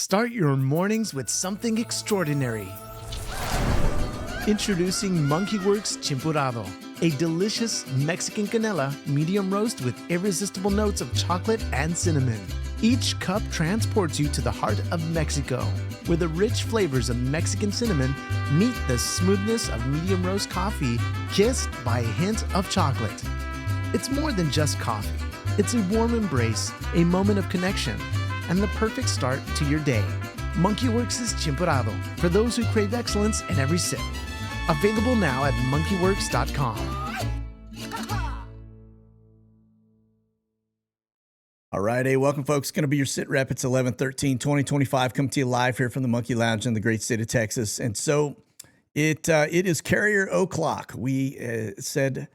Start your mornings with something extraordinary. Introducing Monkey Werx Chimpurado, a delicious Mexican canela medium roast with irresistible notes of chocolate and cinnamon. Each cup transports you to the heart of Mexico, where the rich flavors of Mexican cinnamon meet the smoothness of medium roast coffee, kissed by a hint of chocolate. It's more than just coffee. It's a warm embrace, a moment of connection, and the perfect start to your day. Monkey Werx is Chimpurado for those who crave excellence in every sip. Available now at monkeywerx.com. All right, hey, welcome, folks. Going to be your sit rep. It's 11/13/2025. Coming to you live here from the Monkey Lounge in the great state of Texas. And so it is Carrier O'Clock. We said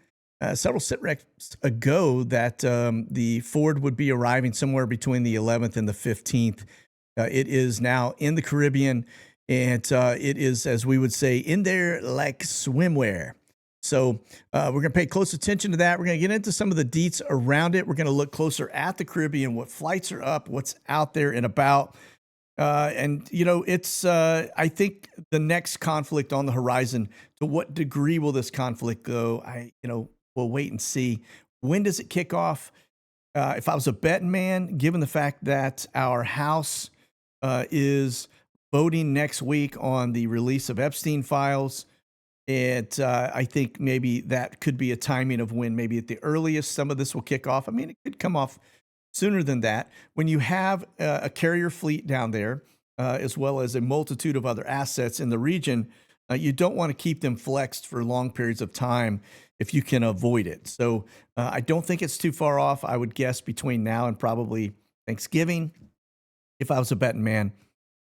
several sit reps ago that the Ford would be arriving somewhere between the 11th and the 15th. It is now in the Caribbean, and it is, as we would say, in there like swimwear. So we're going to pay close attention to that. We're going to get into some of the deets around it. We're going to look closer at the Caribbean, what flights are up, what's out there and about. And, you know, it's, I think, the next conflict on the horizon. To what degree will this conflict go? We'll wait and see. When does it kick off? If I was a betting man, given the fact that our House is voting next week on the release of Epstein files, and I think maybe that could be a timing of when maybe at the earliest some of this will kick off. I mean, it could come off sooner than that. When you have a carrier fleet down there, as well as a multitude of other assets in the region, you don't want to keep them flexed for long periods of time if you can avoid it. So I don't think it's too far off. I would guess between now and probably Thanksgiving, if I was a betting man.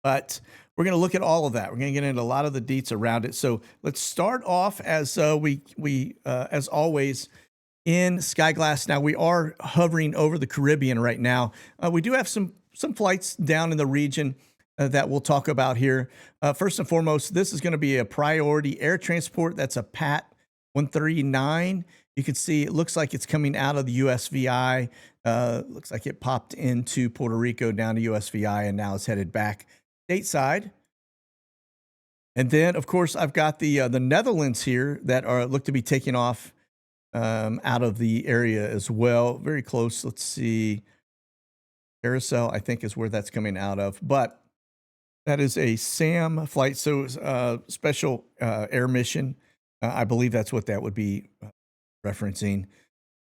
But we're going to look at all of that. We're going to get into a lot of the deets around it. So let's start off as as always, in Skyglass. Now, we are hovering over the Caribbean right now. We do have some flights down in the region that we'll talk about here. First and foremost, this is going to be a priority air transport. That's a PAT 139. You can see it looks like it's coming out of the USVI. Looks like it popped into Puerto Rico down to USVI and now it's headed back stateside. And then, of course, I've got the Netherlands here that look to be taking off out of the area as well. Very close. Let's see. Carousel, I think, is where that's coming out of. But that is a SAM flight, so special air mission. I believe that's what that would be referencing.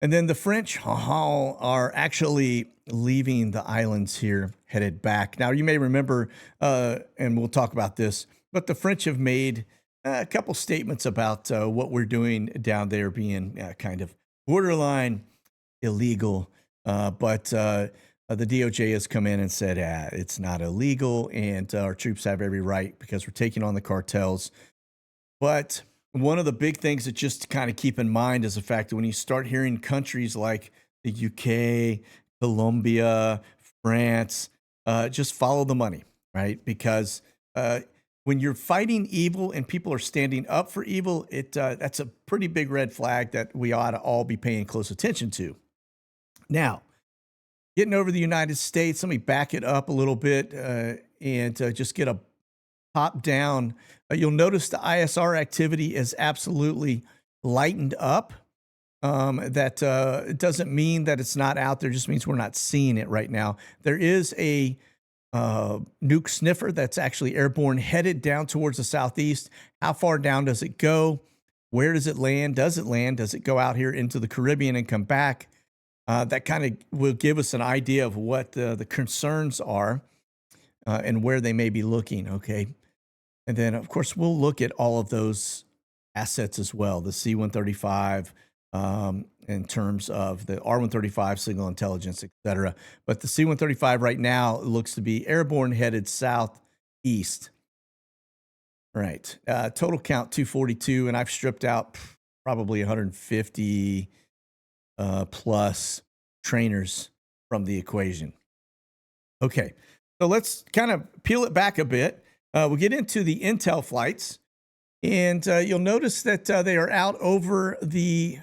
And then the French are actually leaving the islands here, headed back. Now, you may remember, and we'll talk about this, but the French have made a couple statements about what we're doing down there being kind of borderline illegal. But the DOJ has come in and said it's not illegal, and our troops have every right because we're taking on the cartels. But one of the big things that just to kind of keep in mind is the fact that when you start hearing countries like the UK, Colombia, France, just follow the money, right? Because when you're fighting evil and people are standing up for evil, that's a pretty big red flag that we ought to all be paying close attention to. Now, getting over the United States, let me back it up a little bit and just get a top down. You'll notice the ISR activity is absolutely lightened up. That it doesn't mean that it's not out there, just means we're not seeing it right now. There is a nuke sniffer that's actually airborne headed down towards the southeast. How far down does it go? Where does it land? Does it land? Does it go out here into the Caribbean and come back? That kind of will give us an idea of what the concerns are and where they may be looking, okay? And then, of course, we'll look at all of those assets as well, the C-135 in terms of the R-135, signal intelligence, et cetera. But the C-135 right now looks to be airborne headed southeast. All right. Total count 242, and I've stripped out probably 150 plus trainers from the equation. Okay. So let's kind of peel it back a bit. We'll get into the intel flights, and you'll notice that they are out over the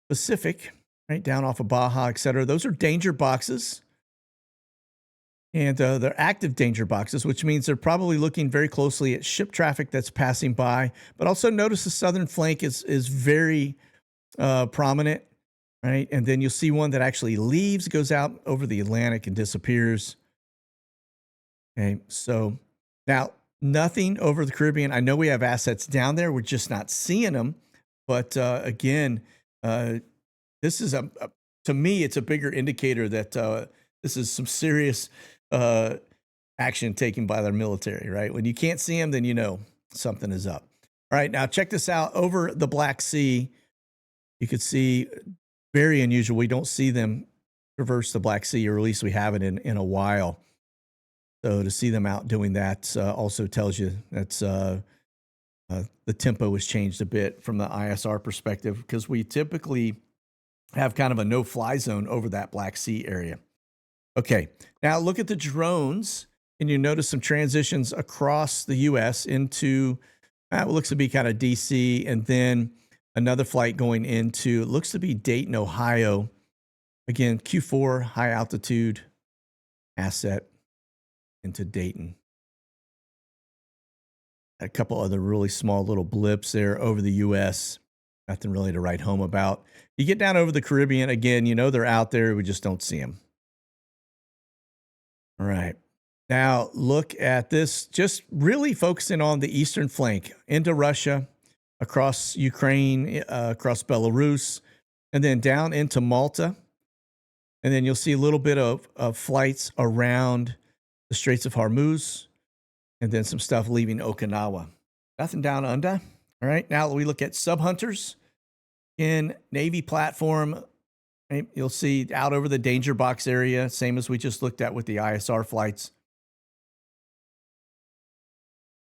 Pacific, right down off of Baja, et cetera. Those are danger boxes. And they're active danger boxes, which means they're probably looking very closely at ship traffic that's passing by. But also notice the southern flank is very prominent, right? And then you'll see one that actually leaves, goes out over the Atlantic and disappears. Okay, so now nothing over the Caribbean. I know we have assets down there. We're just not seeing them. But again, this is to me, it's a bigger indicator that this is some serious action taken by their military, right? When you can't see them, then you know something is up. All right, now check this out. Over the Black Sea, you could see very unusual. We don't see them traverse the Black Sea, or at least we haven't in a while. So to see them out doing that also tells you that's the tempo has changed a bit from the ISR perspective, because we typically have kind of a no-fly zone over that Black Sea area. Okay, now look at the drones, and you notice some transitions across the U.S. into what looks to be kind of D.C., and then another flight going into, it looks to be Dayton, Ohio. Again, Q4, high altitude asset into Dayton. A couple other really small little blips there over the U.S. Nothing really to write home about. You get down over the Caribbean, again, you know they're out there. We just don't see them. All right. Now look at this, just really focusing on the eastern flank into Russia, across Ukraine, across Belarus, and then down into Malta. And then you'll see a little bit of flights around the Straits of Hormuz, and then some stuff leaving Okinawa. Nothing down under. All right. Now we look at sub-hunters in Navy platform. You'll see out over the danger box area, same as we just looked at with the ISR flights.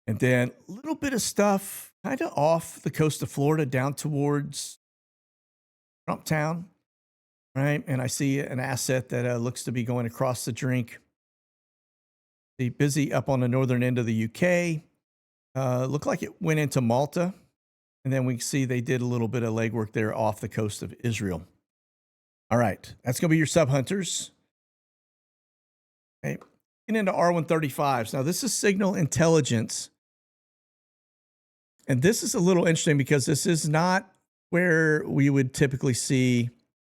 And then a little bit of stuff kind of off the coast of Florida down towards Trump Town, right? And I see an asset that looks to be going across the drink. The busy up on the northern end of the UK. Looked like it went into Malta. And then we see they did a little bit of legwork there off the coast of Israel. All right, that's going to be your sub-hunters. Okay, getting into R-135s. Now, this is signal intelligence. And this is a little interesting because this is not where we would typically see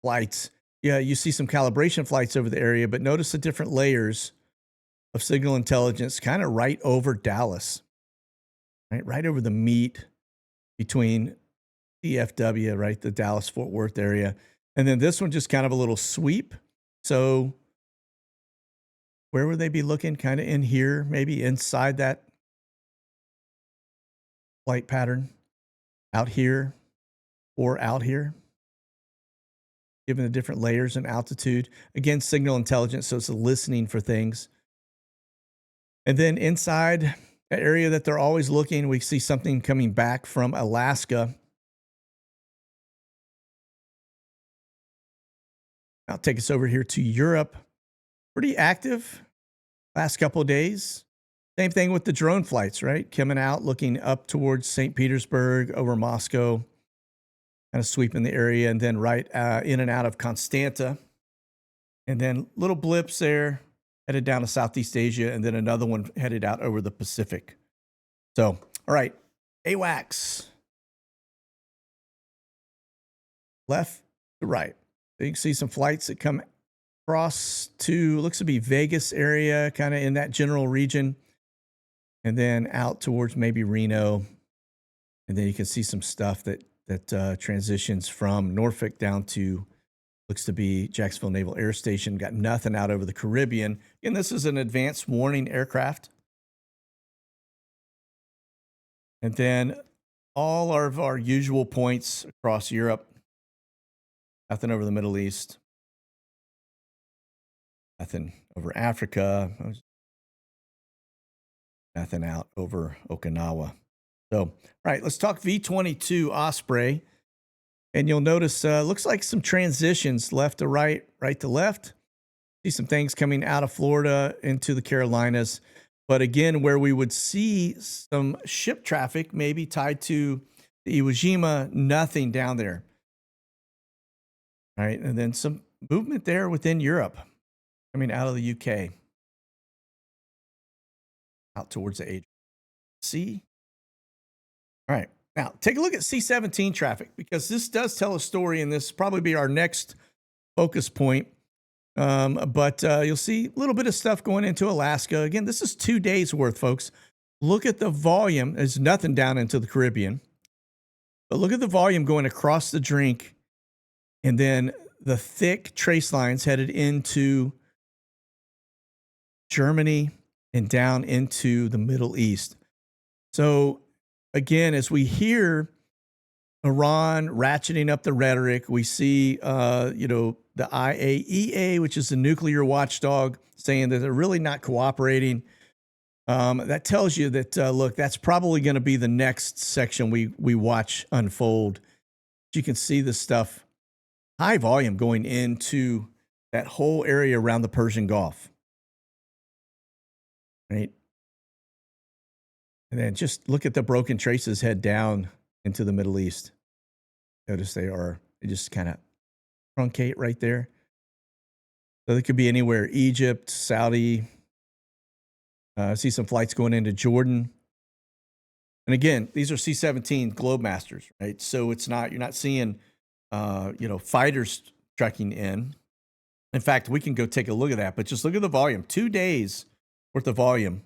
flights. Yeah, you see some calibration flights over the area, but notice the different layers of signal intelligence kind of right over Dallas, right over the meet between DFW, right, the Dallas-Fort Worth area. And then this one just kind of a little sweep. So where would they be looking? Kind of in here, maybe inside that flight pattern, out here or out here, given the different layers and altitude. Again, signal intelligence, so it's listening for things. And then inside the area that they're always looking, we see something coming back from Alaska. I'll take us over here to Europe. Pretty active last couple of days. Same thing with the drone flights, right? Coming out, looking up towards St. Petersburg, over Moscow, kind of sweeping the area, and then right in and out of Constanta. And then little blips there, headed down to Southeast Asia, and then another one headed out over the Pacific. So, all right, AWACS. Left to right. You can see some flights that come across to, looks to be Vegas area, kind of in that general region, and then out towards maybe Reno. And then you can see some stuff that transitions from Norfolk down to, looks to be Jacksonville Naval Air Station. Got nothing out over the Caribbean. And this is an advanced warning aircraft. And then all of our usual points across Europe. Nothing over the Middle East. Nothing over Africa. Nothing out over Okinawa. So, all right, let's talk V-22 Osprey. And you'll notice, looks like some transitions left to right, right to left. See some things coming out of Florida into the Carolinas. But again, where we would see some ship traffic maybe tied to the Iwo Jima, nothing down there. All right, and then some movement there within Europe, coming out of the UK. out towards the Adriatic Sea. All right. Now, take a look at C-17 traffic, because this does tell a story, and this will probably be our next focus point. But you'll see a little bit of stuff going into Alaska. Again, this is 2 days worth, folks. Look at the volume. There's nothing down into the Caribbean. But look at the volume going across the drink, and then the thick trace lines headed into Germany and down into the Middle East. So again, as we hear Iran ratcheting up the rhetoric, we see, the IAEA, which is the nuclear watchdog, saying that they're really not cooperating. That tells you that, look, that's probably going to be the next section we watch unfold. You can see this stuff, high volume going into that whole area around the Persian Gulf. Right? And then just look at the broken traces head down into the Middle East. Notice they just kind of truncate right there. So they could be anywhere: Egypt, Saudi. I see some flights going into Jordan. And again, these are C-17 Globemasters, right? So you're not seeing, fighters trekking in. In fact, we can go take a look at that, but just look at the volume. 2 days worth of volume.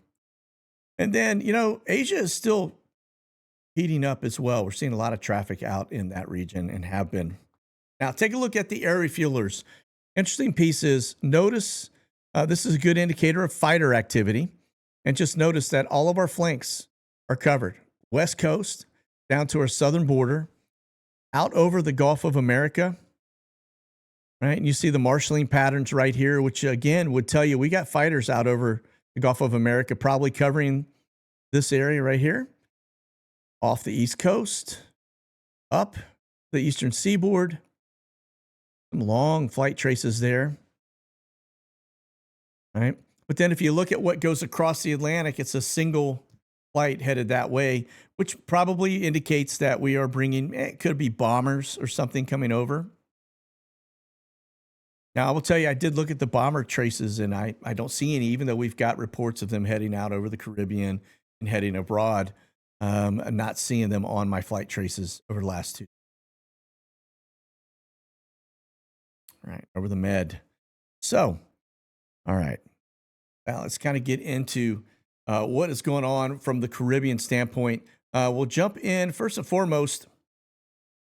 And then, Asia is still heating up as well. We're seeing a lot of traffic out in that region, and have been. Now, take a look at the air refuelers. Interesting piece is, notice this is a good indicator of fighter activity. And just notice that all of our flanks are covered. West Coast, down to our southern border, out over the Gulf of America. Right? And you see the marshalling patterns right here, which again would tell you we got fighters out over the Gulf of America, probably covering this area right here, off the East Coast, up the eastern seaboard. Some long flight traces there. All right. But then if you look at what goes across the Atlantic, it's a single flight headed that way, which probably indicates that we are bringing, it could be bombers or something coming over. Now, I will tell you, I did look at the bomber traces, and I don't see any, even though we've got reports of them heading out over the Caribbean and heading abroad. I'm not seeing them on my flight traces over the last 2. All right, over the Med. So, all right. Now, let's kind of get into what is going on from the Caribbean standpoint. We'll jump in first and foremost.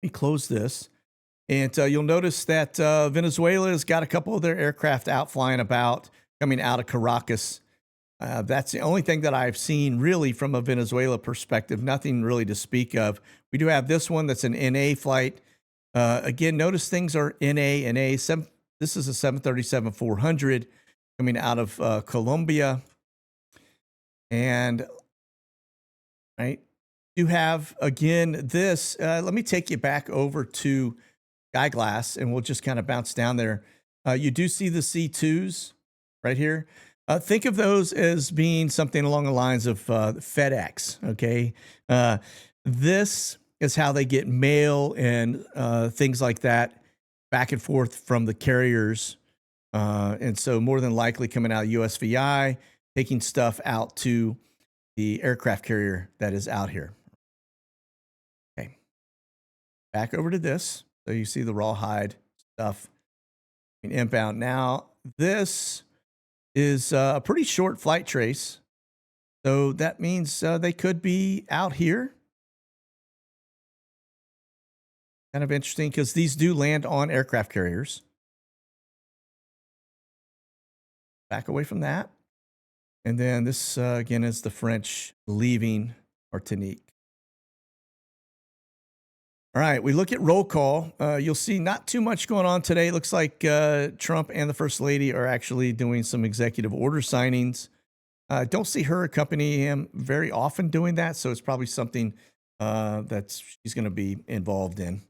Let me close this. And you'll notice that Venezuela has got a couple of their aircraft out flying about, coming out of Caracas. That's the only thing that I've seen really from a Venezuela perspective. Nothing really to speak of. We do have this one that's an NA flight. Again, notice things are NA. This is a 737-400 coming out of Colombia. And right, you have, again, this. Let me take you back over to Sky Glass, and we'll just kind of bounce down there. You do see the C2s right here. Think of those as being something along the lines of FedEx, okay? This is how they get mail and things like that back and forth from the carriers. And so more than likely coming out of USVI, taking stuff out to the aircraft carrier that is out here. Okay. Back over to this. So you see the rawhide stuff inbound. Now, this is a pretty short flight trace. So that means they could be out here. Kind of interesting, because these do land on aircraft carriers. Back away from that. And then this, again, is the French leaving Martinique. All right, we look at roll call. You'll see not too much going on today. It looks like Trump and the First Lady are actually doing some executive order signings. Don't see her accompany him very often doing that, so it's probably something that she's going to be involved in.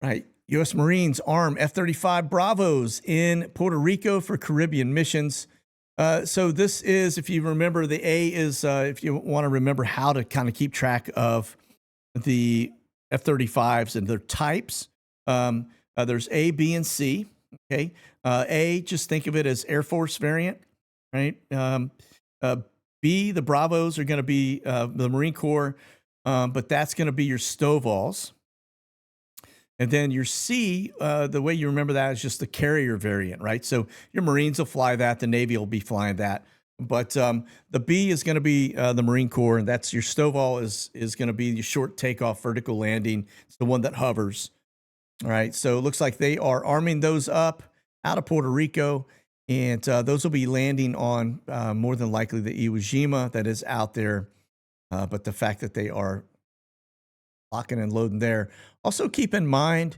Right. U.S. Marines arm F-35 Bravos in Puerto Rico for Caribbean missions. So this is, if you remember, the A is if you want to remember how to kind of keep track of the F-35s and their types. There's A, B, and C. Okay. A, just think of it as Air Force variant, right? Uh, B, the Bravos are going to be the Marine Corps, but that's going to be your Stovall's. And then your C, the way you remember that is just the carrier variant, right? So your Marines will fly that, the Navy will be flying that. But the B is going to be the Marine Corps, and that's your Stovall is going to be your short takeoff, vertical landing. It's the one that hovers. All right. So it looks like they are arming those up out of Puerto Rico, and those will be landing on more than likely the Iwo Jima that is out there. But the fact that they are locking and loading there. Also, keep in mind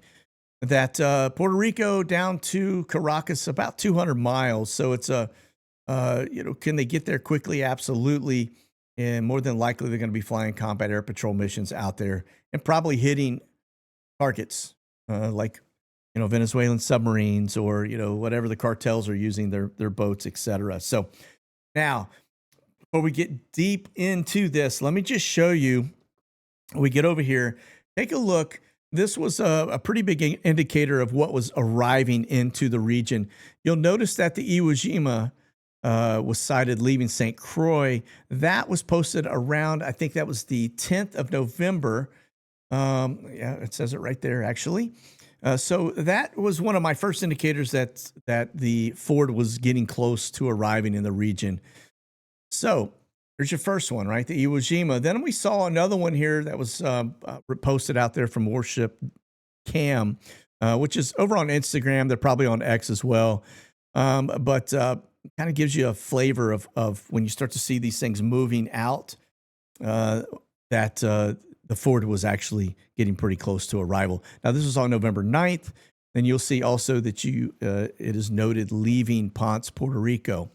that Puerto Rico down to Caracas about 200 miles. So it's can they get there quickly? Absolutely. And more than likely, they're going to be flying combat air patrol missions out there and probably hitting targets like Venezuelan submarines or whatever the cartels are using their boats, etc. So now, before we get deep into this, let me just show you. We get over here, take a look. This was a pretty big indicator of what was arriving into the region. You'll notice that the Iwo Jima was sighted leaving St. Croix. That was posted around, I think that was the 10th of November. Yeah, it says it right there, actually. So that was one of my first indicators that the Ford was getting close to arriving in the region. So there's your first one, right? The Iwo Jima. Then we saw another one here that was posted out there from Warship Cam, which is over on Instagram. They're probably on X as well. But kind of gives you a flavor of when you start to see these things moving out, that the Ford was actually getting pretty close to arrival. Now, this was on November 9th. Then you'll see also that it is noted leaving Ponce, Puerto Rico.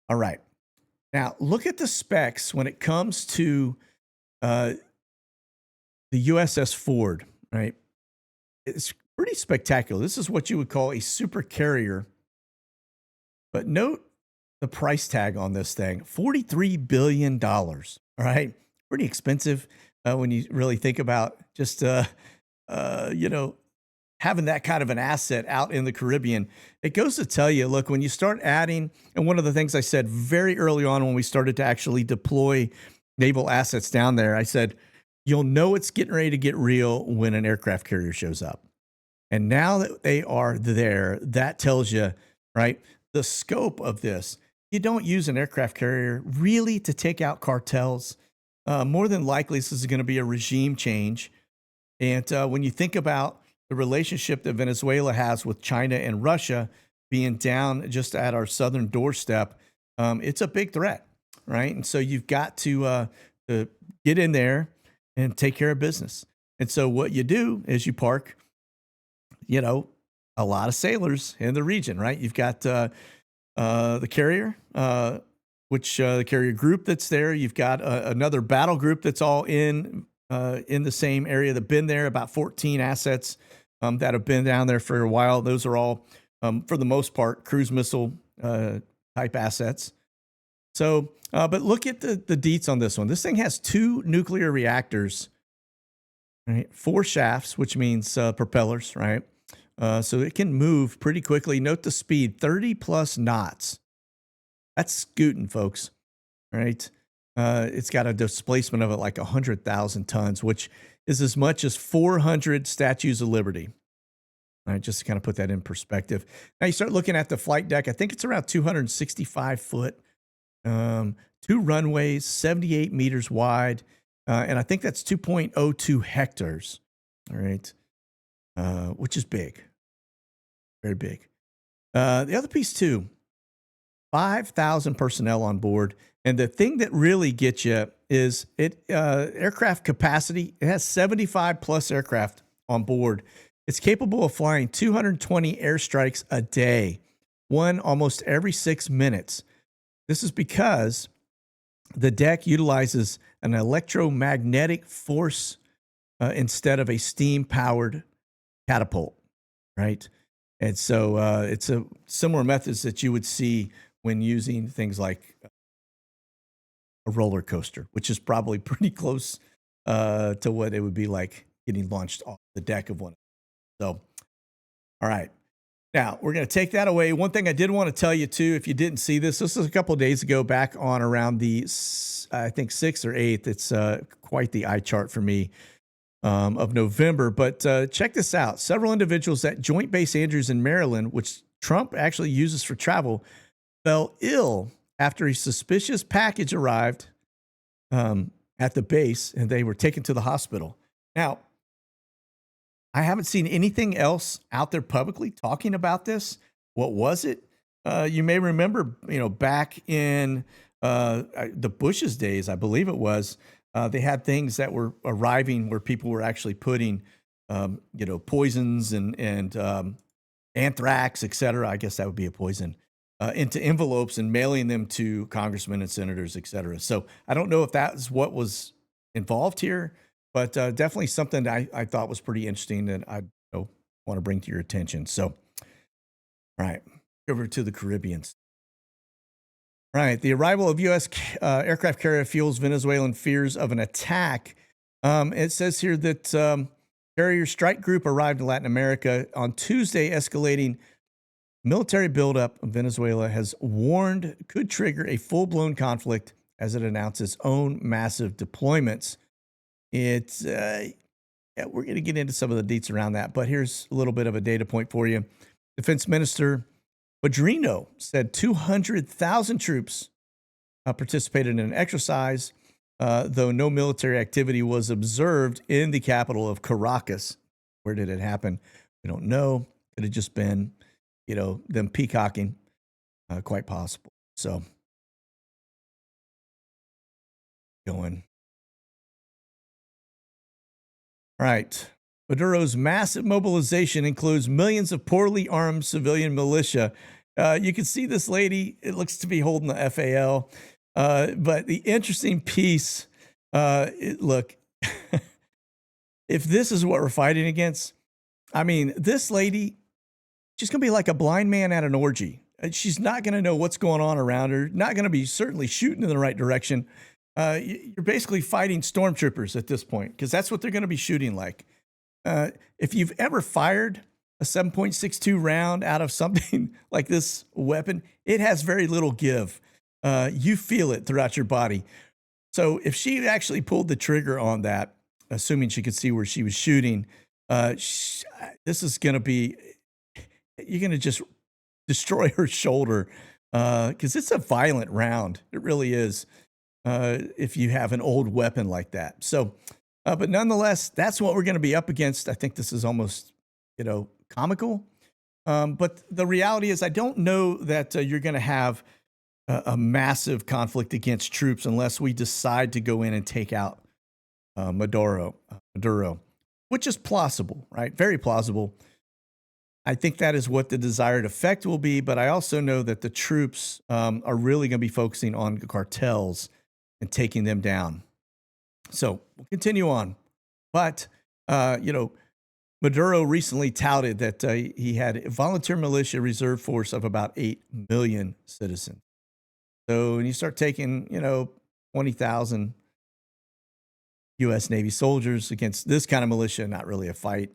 All right. Now, look at the specs when it comes to the USS Ford, right? It's pretty spectacular. This is what you would call a super carrier. But note the price tag on this thing, $43 billion, all right? Pretty expensive when you really think about just, having that kind of an asset out in the Caribbean. It goes to tell you, look, when you start adding, and one of the things I said very early on when we started to actually deploy naval assets down there, I said, you'll know it's getting ready to get real when an aircraft carrier shows up. And now that they are there, that tells you, right, the scope of this. You don't use an aircraft carrier really to take out cartels. More than likely, this is going to be a regime change. And when you think about the relationship that Venezuela has with China and Russia being down just at our southern doorstep, it's a big threat, right? And so you've got to get in there and take care of business. And so what you do is you park, a lot of sailors in the region, right? You've got the carrier, which the carrier group that's there. You've got another battle group that's all in the same area that have been there, about 14 assets that have been down there for a while. Those are all, for the most part, cruise missile type assets. So, but look at the deets on this one. This thing has 2 nuclear reactors, right? 4 shafts, which means propellers, right? So it can move pretty quickly. Note the speed, 30 plus knots. That's scooting, folks, right? It's got a displacement of like 100,000 tons, which is as much as 400 Statues of Liberty. All right, just to kind of put that in perspective. Now you start looking at the flight deck. I think it's around 265 foot, 2 runways, 78 meters wide, and I think that's 2.02 hectares. All right, which is big, very big. The other piece too, 5,000 personnel on board. And the thing that really gets you is aircraft capacity. It has 75 plus aircraft on board. It's capable of flying 220 airstrikes a day, one almost every 6 minutes. This is because the deck utilizes an electromagnetic force instead of a steam-powered catapult, right? And so it's a similar methods that you would see when using things like a roller coaster, which is probably pretty close to what it would be like getting launched off the deck of one. So All right. Now, we're going to take that away. One thing I did want to tell you, too, if you didn't see this, this was a couple of days ago, back on around the, I think, 6th or 8th. It's quite the eye chart for me of November. But check this out. Several individuals at Joint Base Andrews in Maryland, which Trump actually uses for travel, fell ill after a suspicious package arrived at the base, and they were taken to the hospital. Now, I haven't seen anything else out there publicly talking about this. What was it? You may remember, back in the Bush's days, I believe it was, they had things that were arriving where people were actually putting, poisons and anthrax, et cetera. I guess that would be a poison into envelopes and mailing them to congressmen and senators, et cetera. So I don't know if that's what was involved here. But definitely something that I thought was pretty interesting that I want to bring to your attention. So, all right, over to the Caribbean. All right, the arrival of U.S. Aircraft carrier fuels Venezuelan fears of an attack. It says here that carrier strike group arrived in Latin America on Tuesday, escalating military buildup of Venezuela has warned could trigger a full-blown conflict as it announces own massive deployments. It's we're going to get into some of the deets around that, but here's a little bit of a data point for you. Defense Minister Padrino said 200,000 troops participated in an exercise, though no military activity was observed in the capital of Caracas. Where did it happen? We don't know. Could have just been, them peacocking, quite possible. So, going. All right. Maduro's massive mobilization includes millions of poorly armed civilian militia. You can see this lady. It looks to be holding the FAL. But the interesting piece, look, if this is what we're fighting against, I mean, this lady, she's going to be like a blind man at an orgy. She's not going to know what's going on around her, not going to be certainly shooting in the right direction. You're basically fighting stormtroopers at this point, because that's what they're going to be shooting like. If you've ever fired a 7.62 round out of something like this weapon, it has very little give. You feel it throughout your body. So if she actually pulled the trigger on that, assuming she could see where she was shooting, this is going to be, you're going to just destroy her shoulder, because it's a violent round. It really is. If you have an old weapon like that. So, but nonetheless, that's what we're going to be up against. I think this is almost, comical. But the reality is I don't know that you're going to have a massive conflict against troops unless we decide to go in and take out Maduro, which is plausible, right? Very plausible. I think that is what the desired effect will be. But I also know that the troops are really going to be focusing on the cartels and taking them down. So we'll continue on. But, Maduro recently touted that he had a volunteer militia reserve force of about 8 million citizens. So when you start taking, 20,000 U.S. Navy soldiers against this kind of militia, not really a fight.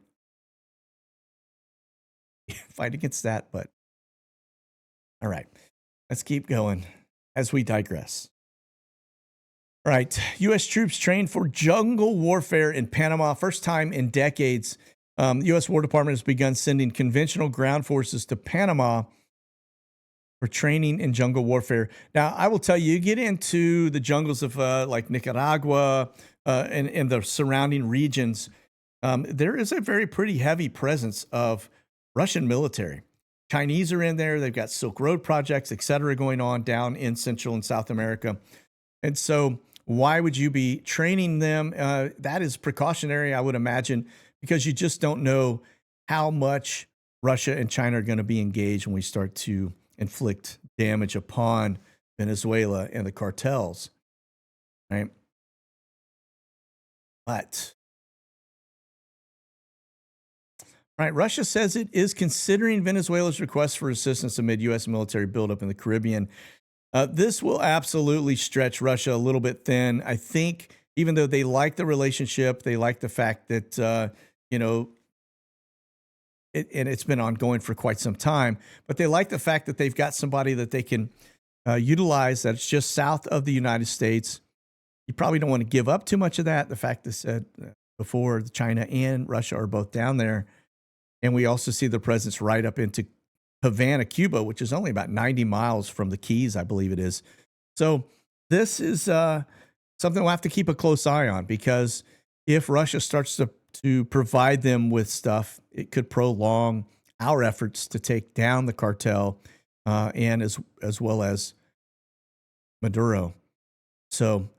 Fight against that, but all right. Let's keep going as we digress. All right, U.S. troops trained for jungle warfare in Panama. First time in decades, the U.S. War Department has begun sending conventional ground forces to Panama for training in jungle warfare. Now, I will tell you, you get into the jungles of like Nicaragua and the surrounding regions, there is a very pretty heavy presence of Russian military. Chinese are in there. They've got Silk Road projects, et cetera, going on down in Central and South America. And so why would you be training them? That is precautionary, I would imagine, because you just don't know how much Russia and China are going to be engaged when we start to inflict damage upon Venezuela and the cartels, right? But, right, Russia says it is considering Venezuela's request for assistance amid U.S. military buildup in the Caribbean. This will absolutely stretch Russia a little bit thin. I think even though they like the relationship, they like the fact that, and it's been ongoing for quite some time. But they like the fact that they've got somebody that they can utilize that's just south of the United States. You probably don't want to give up too much of that. The fact that said before, China and Russia are both down there. And we also see the presence right up into Havana, Cuba, which is only about 90 miles from the Keys, I believe it is. So this is something we'll have to keep a close eye on, because if Russia starts to provide them with stuff, it could prolong our efforts to take down the cartel and as well as Maduro. So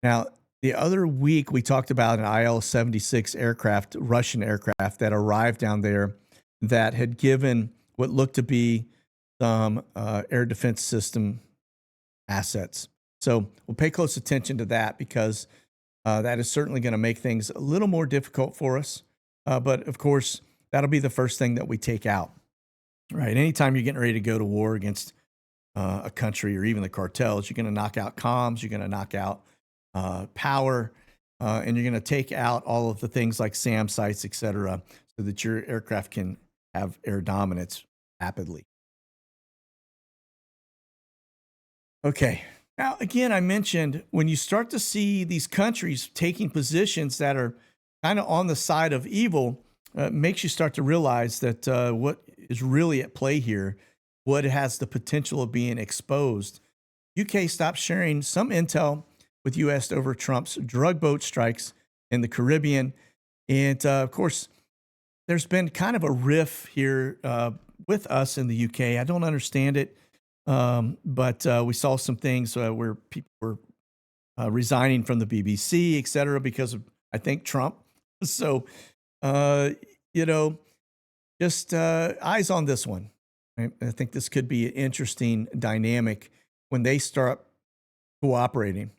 now, the other week we talked about an IL-76 aircraft, Russian aircraft that arrived down there that had given what looked to be some air defense system assets. So we'll pay close attention to that, because that is certainly going to make things a little more difficult for us. But of course, that'll be the first thing that we take out. Right? Anytime you're getting ready to go to war against a country or even the cartels, you're going to knock out comms, you're going to knock out power, and you're going to take out all of the things like SAM sites, et cetera, so that your aircraft can have air dominance rapidly. Okay. Now, again, I mentioned when you start to see these countries taking positions that are kind of on the side of evil, makes you start to realize that what is really at play here, what has the potential of being exposed. UK stopped sharing some intel with U.S. over Trump's drug boat strikes in the Caribbean. And of course, there's been kind of a riff here with us in the UK. I don't understand it, but we saw some things where people were resigning from the BBC, et cetera, because of, I think, Trump. So, just eyes on this one. Right? I think this could be an interesting dynamic when they start cooperating.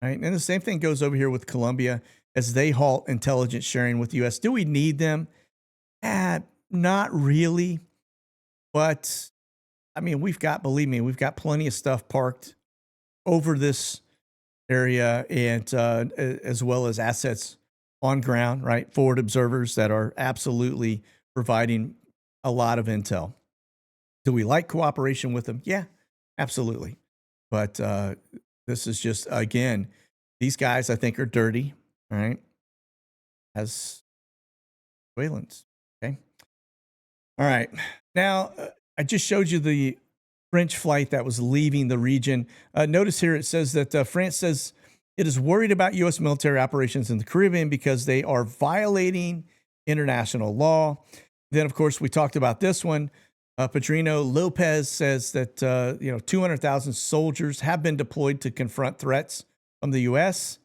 Right? And the same thing goes over here with Colombia as they halt intelligence sharing with the U.S. Do we need them? Not really. But, I mean, believe me, we've got plenty of stuff parked over this area, and as well as assets on ground, right? Forward observers that are absolutely providing a lot of intel. Do we like cooperation with them? Yeah, absolutely. But this is just, again, these guys I think are dirty, right? As Venezuelans, okay? All right. Now, I just showed you the French flight that was leaving the region. Notice here it says that France says it is worried about U.S. military operations in the Caribbean because they are violating international law. Then, of course, we talked about this one. Pedrino Lopez says that 200,000 soldiers have been deployed to confront threats from the U.S.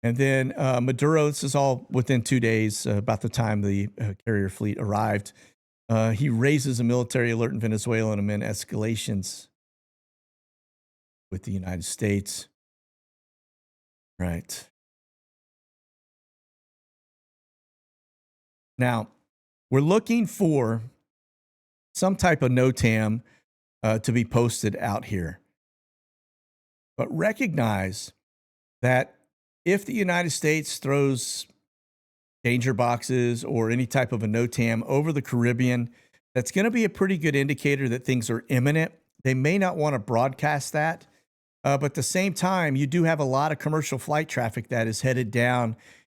And then Maduro, this is all within 2 days, about the time the carrier fleet arrived. He raises a military alert in Venezuela and amid escalations with the United States. Right. Now, we're looking for some type of NOTAM to be posted out here. But recognize that if the United States throws danger boxes or any type of a NOTAM over the Caribbean, that's going to be a pretty good indicator that things are imminent. They may not want to broadcast that, but at the same time, you do have a lot of commercial flight traffic that is headed down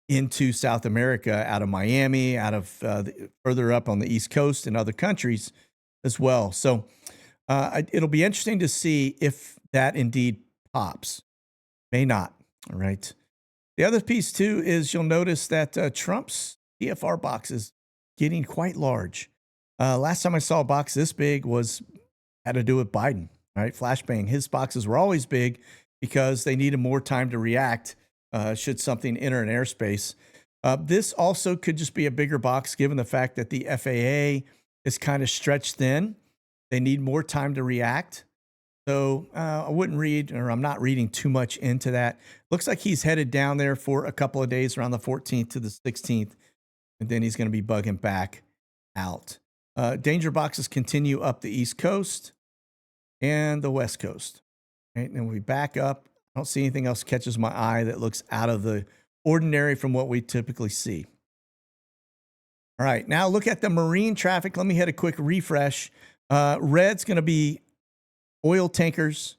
into South America, out of Miami, out of further up on the East Coast and other countries as well. So it'll be interesting to see if that indeed pops. May not. All right. The other piece, too, is you'll notice that Trump's TFR box is getting quite large. Last time I saw a box this big had to do with Biden, right? Flashbang. His boxes were always big because they needed more time to react should something enter an airspace. This also could just be a bigger box given the fact that the FAA is kind of stretched thin. They need more time to react. So I wouldn't read, or I'm not reading too much into that. Looks like he's headed down there for a couple of days around the 14th to the 16th, and then he's going to be bugging back out. Danger boxes continue up the East Coast and the West Coast. Right? And then we back up. I don't see anything else catches my eye that looks out of the ordinary from what we typically see. All right, now look at the marine traffic. Let me hit a quick refresh. Red's going to be oil tankers.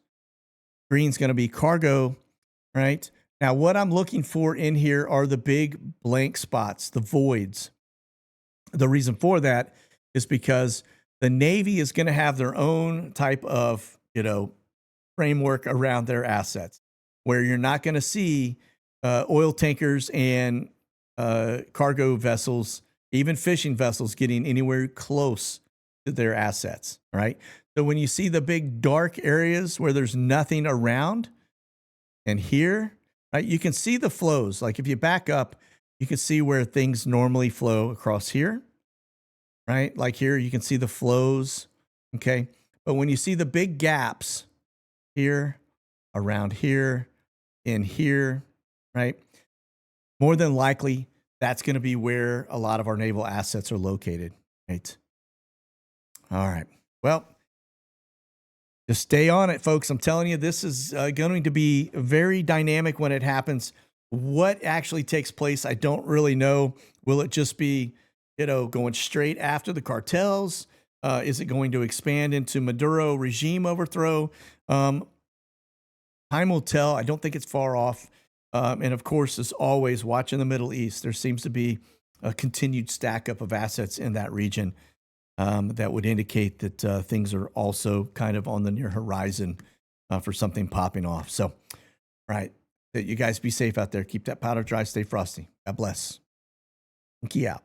Green's going to be cargo, right? Now, what I'm looking for in here are the big blank spots, the voids. The reason for that is because the Navy is going to have their own type of, framework around their assets, where you're not going to see oil tankers and cargo vessels, even fishing vessels, getting anywhere close to their assets, right? So when you see the big dark areas where there's nothing around, and here, right, you can see the flows. Like if you back up, you can see where things normally flow across here, right? Like here, you can see the flows, okay? But when you see the big gaps here, around here, in here, right? More than likely, that's going to be where a lot of our naval assets are located, right? All right. Well, just stay on it, folks. I'm telling you, this is going to be very dynamic when it happens. What actually takes place, I don't really know. Will it just be, going straight after the cartels? Is it going to expand into Maduro regime overthrow? Time will tell. I don't think it's far off. And of course, as always, watching the Middle East, there seems to be a continued stack up of assets in that region that would indicate that things are also kind of on the near horizon for something popping off. So, all right, you guys be safe out there. Keep that powder dry. Stay frosty. God bless. Monkey out.